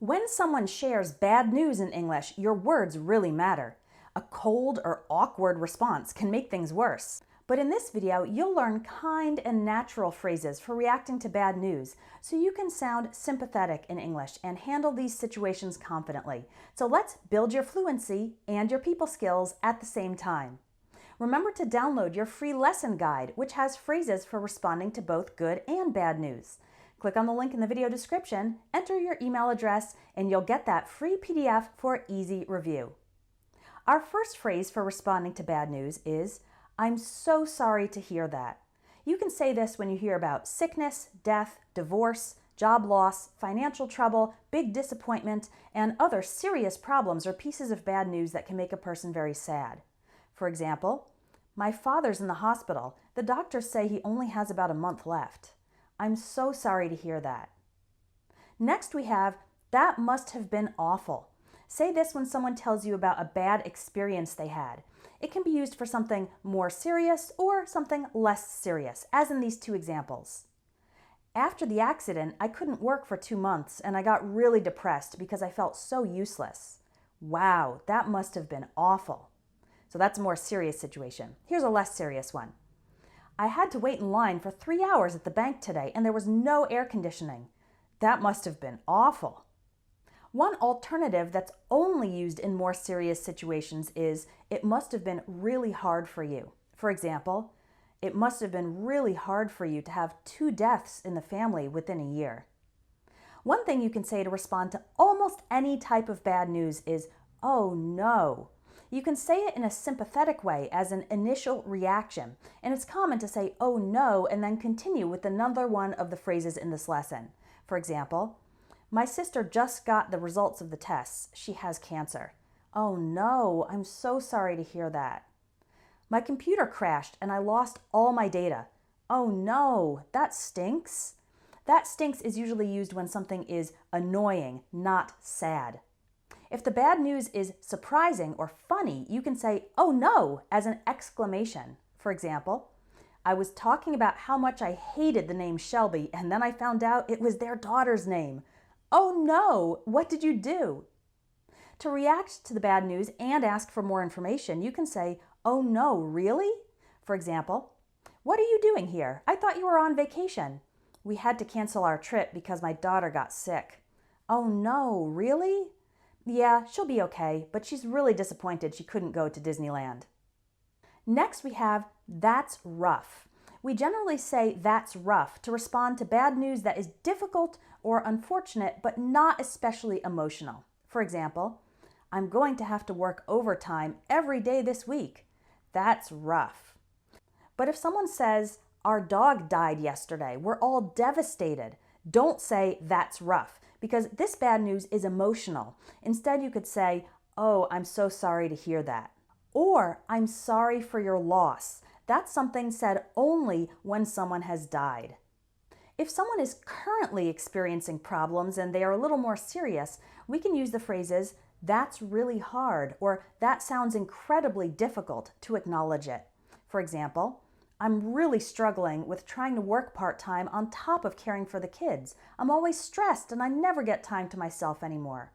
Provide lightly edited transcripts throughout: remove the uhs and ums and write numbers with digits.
When someone shares bad news in English, your words really matter. A cold or awkward response can make things worse. But in this video, you'll learn kind and natural phrases for reacting to bad news, so you can sound sympathetic in English and handle these situations confidently. So let's build your fluency and your people skills at the same time. Remember to download your free lesson guide, which has phrases for responding to both good and bad news. Click on the link in the video description, enter your email address, and you'll get that free PDF for easy review. Our first phrase for responding to bad news is, "I'm so sorry to hear that." You can say this when you hear about sickness, death, divorce, job loss, financial trouble, big disappointment, and other serious problems or pieces of bad news that can make a person very sad. For example, "My father's in the hospital. The doctors say he only has about a month left. I'm so sorry to hear that." Next we have, "That must have been awful." Say this when someone tells you about a bad experience they had. It can be used for something more serious or something less serious, as in these two examples. "After the accident, I couldn't work for 2 months and I got really depressed because I felt so useless." Wow, that must have been awful. So that's a more serious situation. Here's a less serious one. "I had to wait in line for 3 hours at the bank today and there was no air conditioning. That must have been awful." One alternative that's only used in more serious situations is, "It must have been really hard for you." For example, "It must have been really hard for you to have 2 deaths in the family within a year." One thing you can say to respond to almost any type of bad news is, "Oh no." You can say it in a sympathetic way as an initial reaction, and it's common to say "oh no" and then continue with another one of the phrases in this lesson. For example, "My sister just got the results of the tests. She has cancer." "Oh no, I'm so sorry to hear that." "My computer crashed and I lost all my data." "Oh no, that stinks." That stinks is usually used when something is annoying, not sad. If the bad news is surprising or funny, you can say "oh no" as an exclamation. For example, "I was talking about how much I hated the name Shelby and then I found out it was their daughter's name. Oh no, what did you do?" To react to the bad news and ask for more information, you can say, "Oh no, really?" For example, "What are you doing here? I thought you were on vacation." "We had to cancel our trip because my daughter got sick." "Oh no, really?" "Yeah, she'll be okay, but she's really disappointed she couldn't go to Disneyland." Next we have, "That's rough." We generally say "that's rough" to respond to bad news that is difficult or unfortunate, but not especially emotional. For example, "I'm going to have to work overtime every day this week." That's rough. But if someone says, "Our dog died yesterday, we're all devastated," don't say "that's rough," because this bad news is emotional. Instead, you could say, "Oh, I'm so sorry to hear that." Or, "I'm sorry for your loss." That's something said only when someone has died. If someone is currently experiencing problems and they are a little more serious, we can use the phrases, "That's really hard," or "That sounds incredibly difficult," to acknowledge it. For example, "I'm really struggling with trying to work part-time on top of caring for the kids. I'm always stressed and I never get time to myself anymore."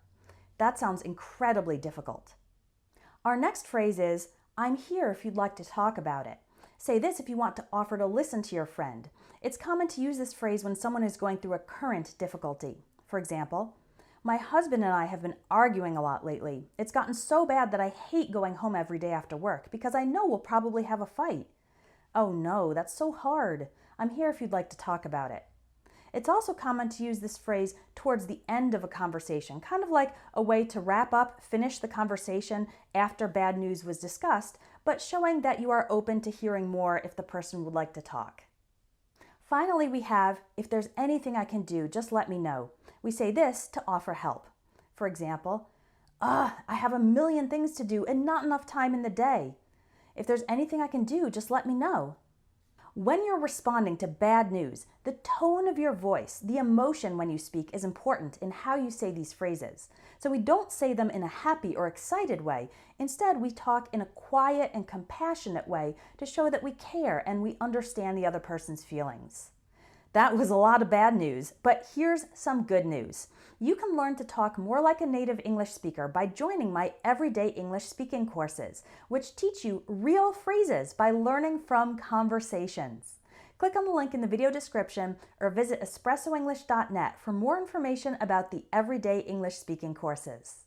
That sounds incredibly difficult. Our next phrase is, "I'm here if you'd like to talk about it." Say this if you want to offer to listen to your friend. It's common to use this phrase when someone is going through a current difficulty. For example, "My husband and I have been arguing a lot lately. It's gotten so bad that I hate going home every day after work because I know we'll probably have a fight." "Oh no, that's so hard. I'm here if you'd like to talk about it." It's also common to use this phrase towards the end of a conversation, kind of like a way to wrap up, finish the conversation after bad news was discussed, but showing that you are open to hearing more if the person would like to talk. Finally, we have, "If there's anything I can do, just let me know." We say this to offer help. For example, I have a million things to do and not enough time in the day. If there's anything I can do, just let me know." When you're responding to bad news, the tone of your voice, the emotion when you speak is important in how you say these phrases. So we don't say them in a happy or excited way. Instead, we talk in a quiet and compassionate way to show that we care and we understand the other person's feelings. That was a lot of bad news, but here's some good news. You can learn to talk more like a native English speaker by joining my Everyday English Speaking courses, which teach you real phrases by learning from conversations. Click on the link in the video description or visit espressoenglish.net for more information about the Everyday English Speaking courses.